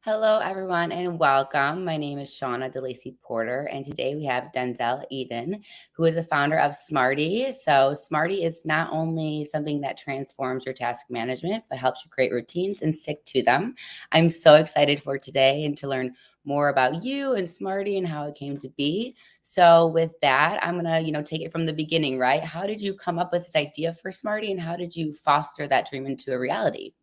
Hello, everyone, and welcome. My name is Shauna DeLacy Porter, and today we have Denzil Eden, who is the founder of Smarty. So, Smarty is not only something that transforms your task management, but helps you create routines and stick to them. I'm so excited for today and to learn more about you and Smarty and how it came to be. So, with that, I'm gonna, take it from the beginning, right? How did you come up with this idea for Smarty, and how did you foster that dream into a reality?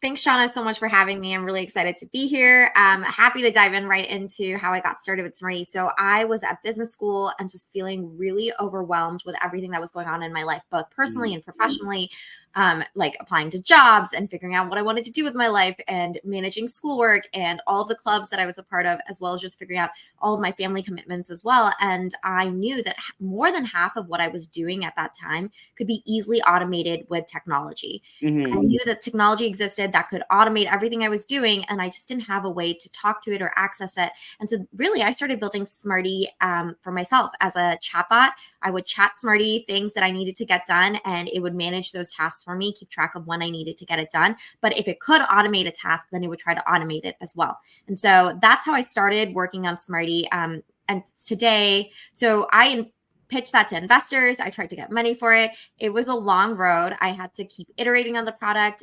Thanks, Shauna, so much for having me. I'm really excited to be here. Happy to dive in right into how I got started with Smarty. So I was at business school and just feeling really overwhelmed with everything that was going on in my life, both personally and professionally, like applying to jobs and figuring out what I wanted to do with my life and managing schoolwork and all the clubs that I was a part of, as well as just figuring out all of my family commitments as well. And I knew that more than half of what I was doing at that time could be easily automated with technology. I knew that technology existed that could automate everything I was doing, and I just didn't have a way to talk to it or access it. And so really, I started building Smarty for myself as a chatbot. I would chat Smarty things that I needed to get done, and it would manage those tasks for me, keep track of when I needed to get it done. But if it could automate a task, then it would try to automate it as well. And so that's how I started working on Smarty. And today, so I pitched that to investors. I tried to get money for it. It was a long road. I had to keep iterating on the product.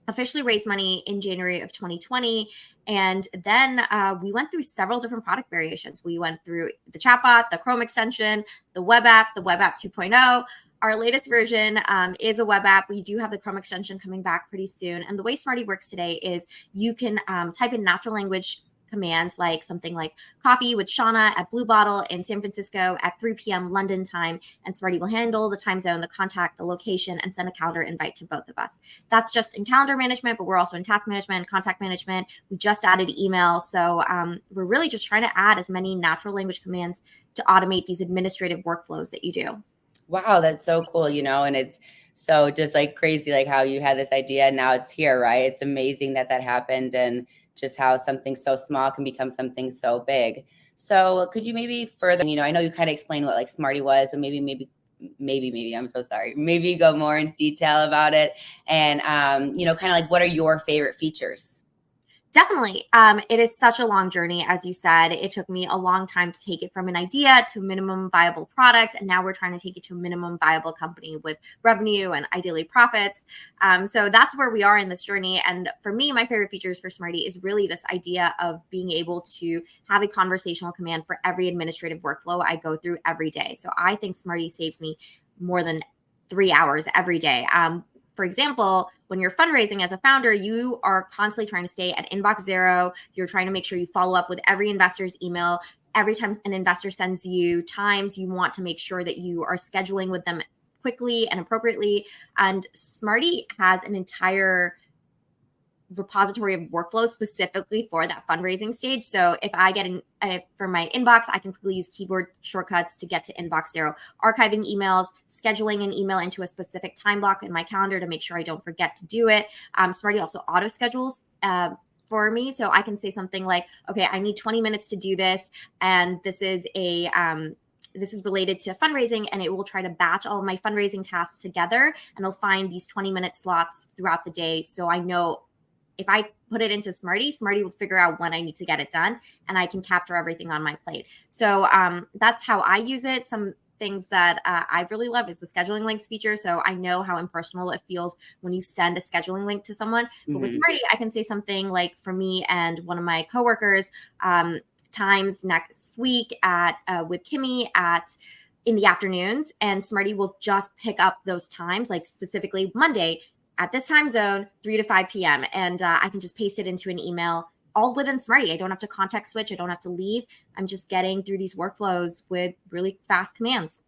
Officially raised money in January of 2020. And then we went through several different product variations. We went through the chatbot, the Chrome extension, the web app 2.0. Our latest version is a web app. We do have the Chrome extension coming back pretty soon. And the way Smarty works today is you can type in natural language commands like something like coffee with Shauna at Blue Bottle in San Francisco at 3 p.m. London time, and Smarty will handle the time zone, the contact, the location, and send a calendar invite to both of us. That's just in calendar management, but we're also in task management, contact management. We just added email. So we're really just trying to add as many natural language commands to automate these administrative workflows that you do. Wow, that's so cool, and it's so just like crazy, like how you had this idea and now it's here, right? It's amazing that happened, and just how something so small can become something so big. So could you maybe further, I know you kind of explained what like Smarty was, but maybe, I'm so sorry. Maybe go more in detail about it. And, kind of like, what are your favorite features? Definitely. It is such a long journey. As you said, it took me a long time to take it from an idea to a minimum viable product. And now we're trying to take it to a minimum viable company with revenue and ideally profits. So that's where we are in this journey. And for me, my favorite features for Smarty is really this idea of being able to have a conversational command for every administrative workflow I go through every day. So I think Smarty saves me more than 3 hours every day. For example, when you're fundraising as a founder, you are constantly trying to stay at inbox zero. You're trying to make sure you follow up with every investor's email. Every time an investor sends you times, you want to make sure that you are scheduling with them quickly and appropriately. And Smarty has an entire repository of workflows specifically for that fundraising stage. So if I get from my inbox, I can quickly use keyboard shortcuts to get to inbox zero, archiving emails, scheduling an email into a specific time block in my calendar to make sure I don't forget to do it. Smarty also auto schedules for me. So I can say something like, okay, I need 20 minutes to do this. And this is related to fundraising, and it will try to batch all of my fundraising tasks together, and it'll find these 20-minute slots throughout the day. So I know if I put it into Smarty, Smarty will figure out when I need to get it done, and I can capture everything on my plate. So that's how I use it. Some things that I really love is the scheduling links feature. So I know how impersonal it feels when you send a scheduling link to someone. But with Smarty, I can say something like, for me and one of my coworkers, times next week with Kimmy in the afternoons, and Smarty will just pick up those times, like specifically Monday at this time zone, 3 to 5 p.m. And I can just paste it into an email all within Smarty. I don't have to context switch. I don't have to leave. I'm just getting through these workflows with really fast commands.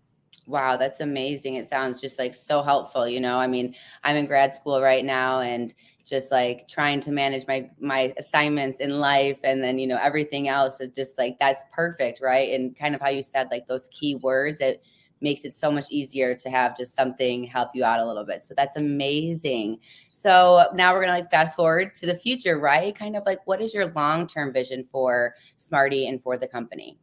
Wow, that's amazing. It sounds just like so helpful. I mean, I'm in grad school right now, and just like trying to manage my assignments in life, and then, you know, everything else is just like, that's perfect, right? And kind of how you said, like those key words, it makes it so much easier to have just something help you out a little bit. So that's amazing. So now we're gonna like fast forward to the future, right? Kind of like, what is your long-term vision for Smarty and for the company?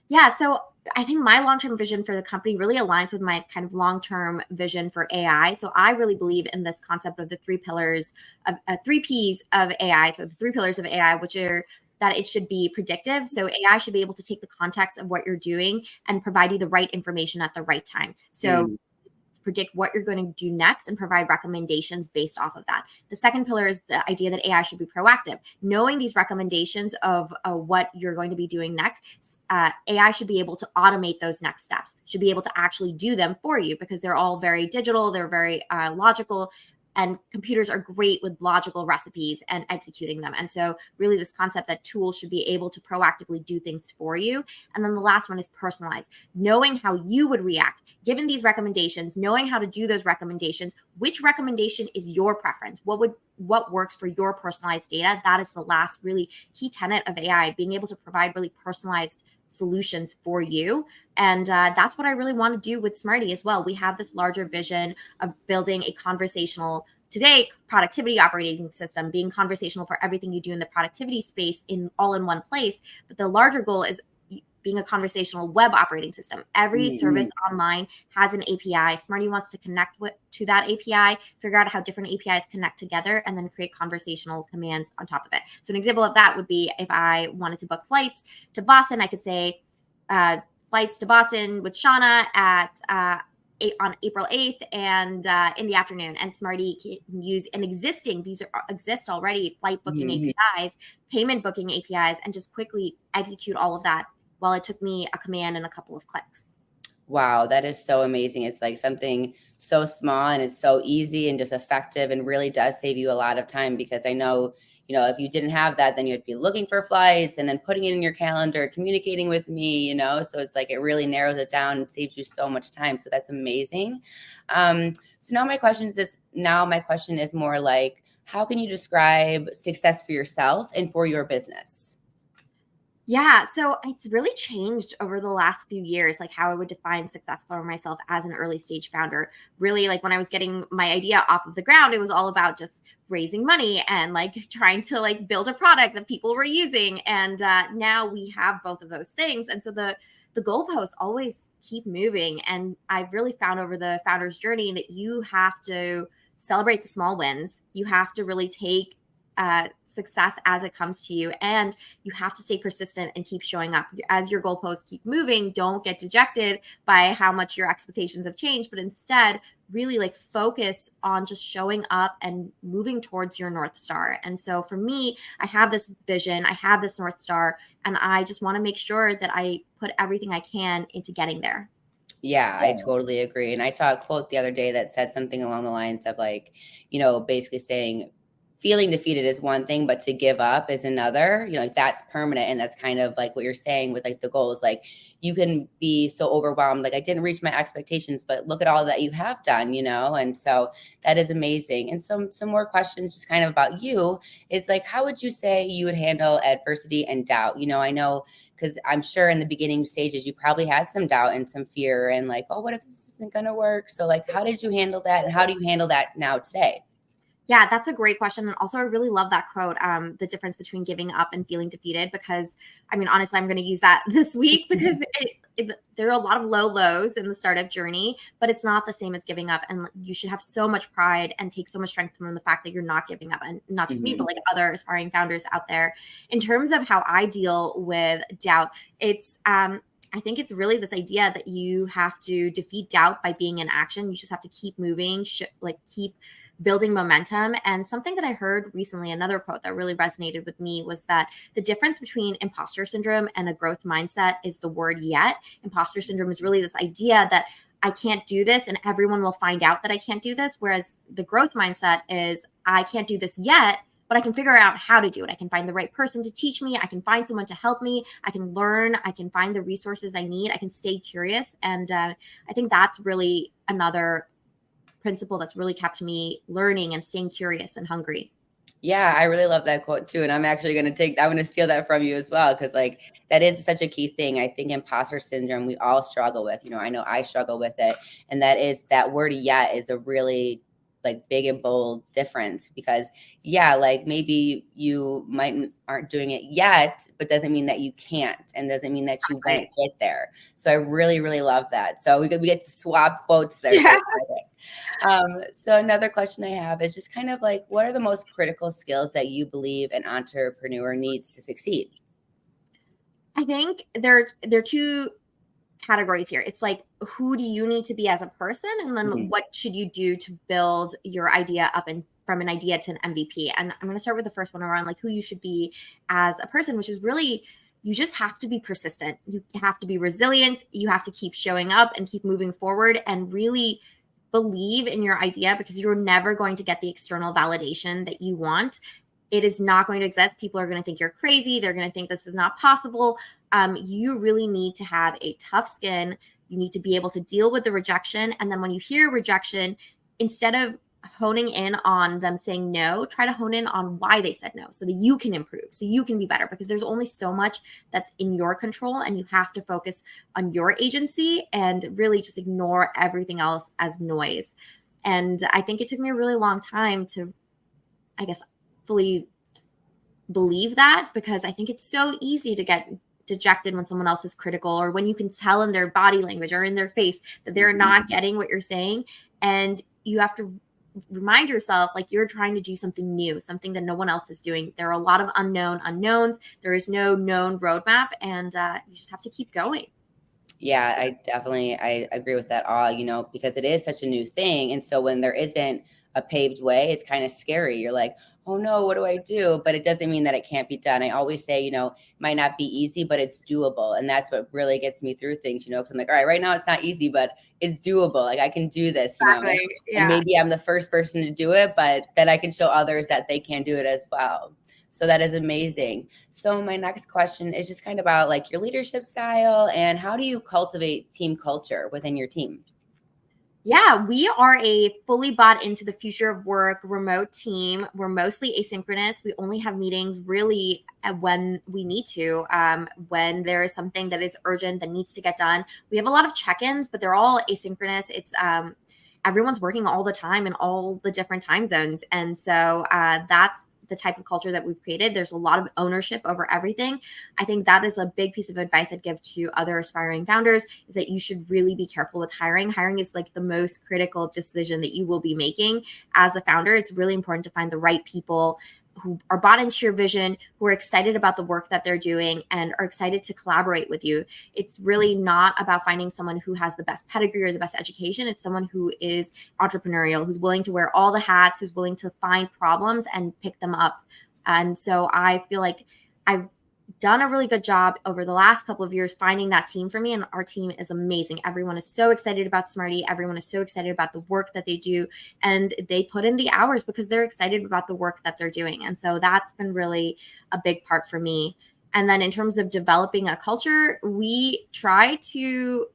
Yeah, so I think my long-term vision for the company really aligns with my kind of long-term vision for AI. So I really believe in this concept of the three pillars of 3 Ps of AI. So the 3 pillars of AI, which are that it should be predictive. So AI should be able to take the context of what you're doing and provide you the right information at the right time. So Mm, predict what you're going to do next and provide recommendations based off of that. The second pillar is the idea that AI should be proactive. Knowing these recommendations of what you're going to be doing next, AI should be able to automate those next steps, should be able to actually do them for you because they're all very digital, they're very logical. And computers are great with logical recipes and executing them. And so, really, this concept that tools should be able to proactively do things for you. And then the last one is personalized, knowing how you would react given these recommendations, knowing how to do those recommendations, which recommendation is your preference, what works for your personalized data. That is the last really key tenet of AI, being able to provide really personalized solutions for you. And that's what I really want to do with Smarty as well. We have this larger vision of building a conversational today productivity operating system, being conversational for everything you do in the productivity space in all in one place. But the larger goal is being a conversational web operating system. Every mm, service online has an API. Smarty wants to connect to that API, figure out how different APIs connect together, and then create conversational commands on top of it. So an example of that would be if I wanted to book flights to Boston, I could say flights to Boston with Shauna at on April 8th and in the afternoon. And Smarty can use these exist already, flight booking mm. APIs, payment booking APIs, and just quickly execute all of that while it took me a command and a couple of clicks. Wow, that is so amazing. It's like something so small and it's so easy and just effective and really does save you a lot of time, because I know, you know, if you didn't have that, then you'd be looking for flights and then putting it in your calendar, communicating with me, you know, so it's like it really narrows it down and saves you so much time. So that's amazing. So now my question is more like, how can you describe success for yourself and for your business? Yeah, so it's really changed over the last few years, like how I would define success for myself as an early stage founder. Really, like when I was getting my idea off of the ground, it was all about just raising money and like trying to like build a product that people were using. And now we have both of those things, and so the goalposts always keep moving. And I've really found over the founder's journey that you have to celebrate the small wins. You have to really take success as it comes to you, and you have to stay persistent and keep showing up as your goalposts keep moving. Don't get dejected by how much your expectations have changed, but instead really like focus on just showing up and moving towards your North Star. And so for me, I have this vision, I have this North Star, and I just want to make sure that I put everything I can into getting there. Yeah, I totally agree. And I saw a quote the other day that said something along the lines of like, you know, basically saying feeling defeated is one thing, but to give up is another. You know, like that's permanent. And that's kind of like what you're saying with like the goals. Like you can be so overwhelmed, like I didn't reach my expectations, but look at all that you have done, you know? And so that is amazing. And some more questions just kind of about you is like, how would you say you would handle adversity and doubt? You know, I know because I'm sure in the beginning stages, you probably had some doubt and some fear and like, oh, what if this isn't going to work? So like, how did you handle that? And how do you handle that now today? Yeah, that's a great question. And also, I really love that quote, the difference between giving up and feeling defeated, because I mean, honestly, I'm going to use that this week because there are a lot of low lows in the startup journey, but it's not the same as giving up. And you should have so much pride and take so much strength from the fact that you're not giving up. And not just me, but Mhm. like other aspiring founders out there. In terms of how I deal with doubt, I think it's really this idea that you have to defeat doubt by being in action. You just have to keep moving, keep building momentum. And something that I heard recently, another quote that really resonated with me, was that the difference between imposter syndrome and a growth mindset is the word yet. Imposter syndrome is really this idea that I can't do this and everyone will find out that I can't do this. Whereas the growth mindset is I can't do this yet, but I can figure out how to do it. I can find the right person to teach me. I can find someone to help me. I can learn. I can find the resources I need. I can stay curious. And I think that's really another principle that's really kept me learning and staying curious and hungry. Yeah, I really love that quote too. And I'm going to steal that from you as well. Cause like that is such a key thing. I think imposter syndrome, we all struggle with, I know I struggle with it. And that word yet is a really like big and bold difference because yeah, like maybe aren't doing it yet, but doesn't mean that you can't and doesn't mean that you won't Right. get there. So I really, really love that. So we get to swap quotes there. So Yeah. so another question I have is just kind of like, what are the most critical skills that you believe an entrepreneur needs to succeed? I think there are two categories here. It's like, who do you need to be as a person? And then Mhm. what should you do to build your idea up and from an idea to an MVP? And I'm going to start with the first one around like who you should be as a person, which is really, you just have to be persistent. You have to be resilient. You have to keep showing up and keep moving forward and really believe in your idea because you're never going to get the external validation that you want. It is not going to exist. People are going to think you're crazy. They're going to think this is not possible. You really need to have a tough skin. You need to be able to deal with the rejection. And then when you hear rejection, instead of honing in on them saying no, try to hone in on why they said no so that you can improve, so you can be better, because there's only so much that's in your control and you have to focus on your agency and really just ignore everything else as noise. And I think it took me a really long time to, I guess, fully believe that, because I think it's so easy to get dejected when someone else is critical or when you can tell in their body language or in their face that they're Mhm. not getting what you're saying. And you have to remind yourself like you're trying to do something new, something that no one else is doing. There are a lot of unknown unknowns. There is no known roadmap, and you just have to keep going. Yeah, I agree with that all, because it is such a new thing. And so when there isn't a paved way, it's kind of scary. You're like, oh no, what do I do? But it doesn't mean that it can't be done. I always say, it might not be easy, but it's doable. And that's what really gets me through things, because I'm like, all right now it's not easy, but it's doable. Like I can do this, Exactly. and Yeah. maybe I'm the first person to do it, but then I can show others that they can do it as well. So that is amazing. So my next question is just kind of about like your leadership style and how do you cultivate team culture within your team? Yeah, we are a fully bought into the future of work remote team. We're mostly asynchronous. We only have meetings really when we need to, when there is something that is urgent that needs to get done. We have a lot of check ins, but they're all asynchronous. It's everyone's working all the time in all the different time zones. And so that's the type of culture that we've created. There's a lot of ownership over everything. I think that is a big piece of advice I'd give to other aspiring founders, is that you should really be careful with hiring. Hiring is like the most critical decision that you will be making as a founder. It's really important to find the right people who are bought into your vision, who are excited about the work that they're doing and are excited to collaborate with you. It's really not about finding someone who has the best pedigree or the best education. It's someone who is entrepreneurial, who's willing to wear all the hats, who's willing to find problems and pick them up. And so I feel like I've done a really good job over the last couple of years finding that team for me, and our team is amazing. Everyone is so excited about Smarty. Everyone is so excited about the work that they do, and they put in the hours because they're excited about the work that they're doing. And so that's been really a big part for me. And then in terms of developing a culture, we try to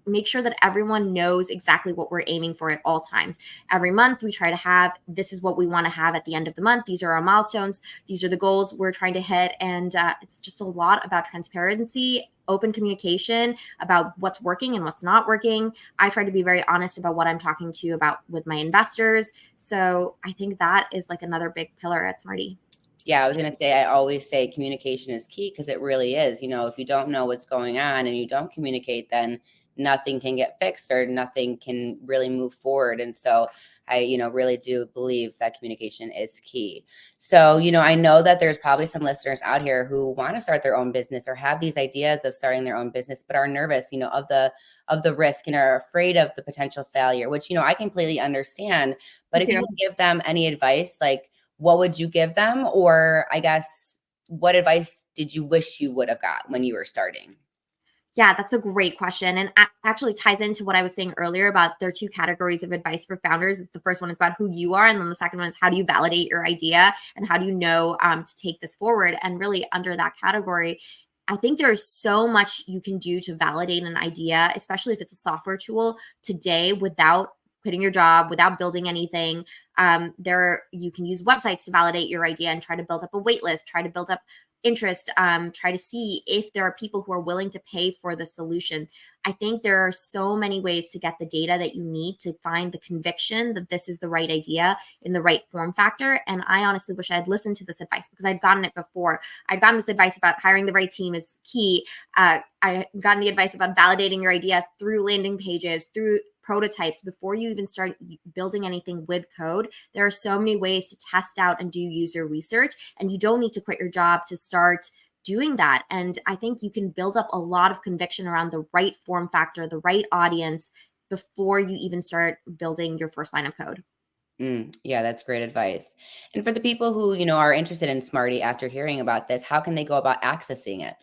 make sure that everyone knows exactly what we're aiming for at all times. Every month, we try to have, this is what we want to have at the end of the month. These are our milestones. These are the goals we're trying to hit. And it's just a lot about transparency, open communication about what's working and what's not working. I try to be very honest about what I'm talking to you about with my investors. So I think that is like another big pillar at Smarty. Yeah, I was going to say, I always say communication is key because it really is. If you don't know what's going on and you don't communicate, then nothing can get fixed or nothing can really move forward. And so I, really do believe that communication is key. So, I know that there's probably some listeners out here who want to start their own business or have these ideas of starting their own business, but are nervous, of the risk and are afraid of the potential failure, which, I completely understand. But Me if you too. could give them any advice, like, what would you give them? Or I guess, what advice did you wish you would have got when you were starting? Yeah, that's a great question. And actually ties into what I was saying earlier about there are two categories of advice for founders. The first one is about who you are. And then the second one is how do you validate your idea and how do you know to take this forward? And really, under that category, I think there is so much you can do to validate an idea, especially if it's a software tool today, without quitting your job without building anything. You can use websites to validate your idea and try to build up a wait list, try to build up interest, try to see if there are people who are willing to pay for the solution. I think there are so many ways to get the data that you need to find the conviction that this is the right idea in the right form factor. And I honestly wish I had listened to this advice, because I'd gotten it before. I'd gotten this advice about hiring the right team is key. I gotten the advice about validating your idea through landing pages, through prototypes before you even start building anything with code. There are so many ways to test out and do user research, and you don't need to quit your job to start doing that. And I think you can build up a lot of conviction around the right form factor, the right audience, before you even start building your first line of code. Yeah, that's great advice. And for the people who, are interested in Smarty after hearing about this, how can they go about accessing it?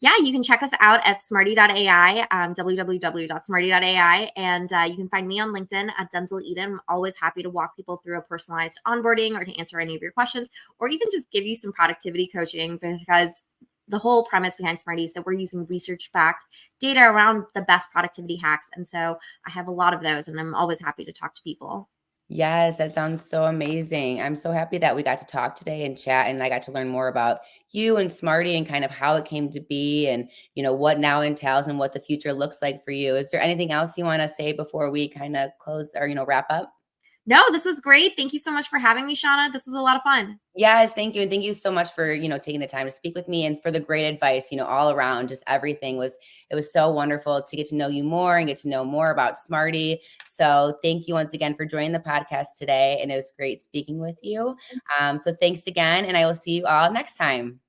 Yeah, you can check us out at smarty.ai, www.smarty.ai. And you can find me on LinkedIn at Denzil Eden. I'm always happy to walk people through a personalized onboarding or to answer any of your questions, or even just give you some productivity coaching, because the whole premise behind Smarty is that we're using research-backed data around the best productivity hacks. And so I have a lot of those, and I'm always happy to talk to people. Yes, that sounds so amazing. I'm so happy that we got to talk today and chat, and I got to learn more about you and Smarty and kind of how it came to be, and what now entails and what the future looks like for you. Is there anything else you want to say before we kind of close or wrap up? No, this was great. Thank you so much for having me, Shauna. This was a lot of fun. Yes, thank you. And thank you so much for, taking the time to speak with me and for the great advice, all around. Just everything was so wonderful to get to know you more and get to know more about Smarty. So thank you once again for joining the podcast today. And it was great speaking with you. So thanks again. And I will see you all next time.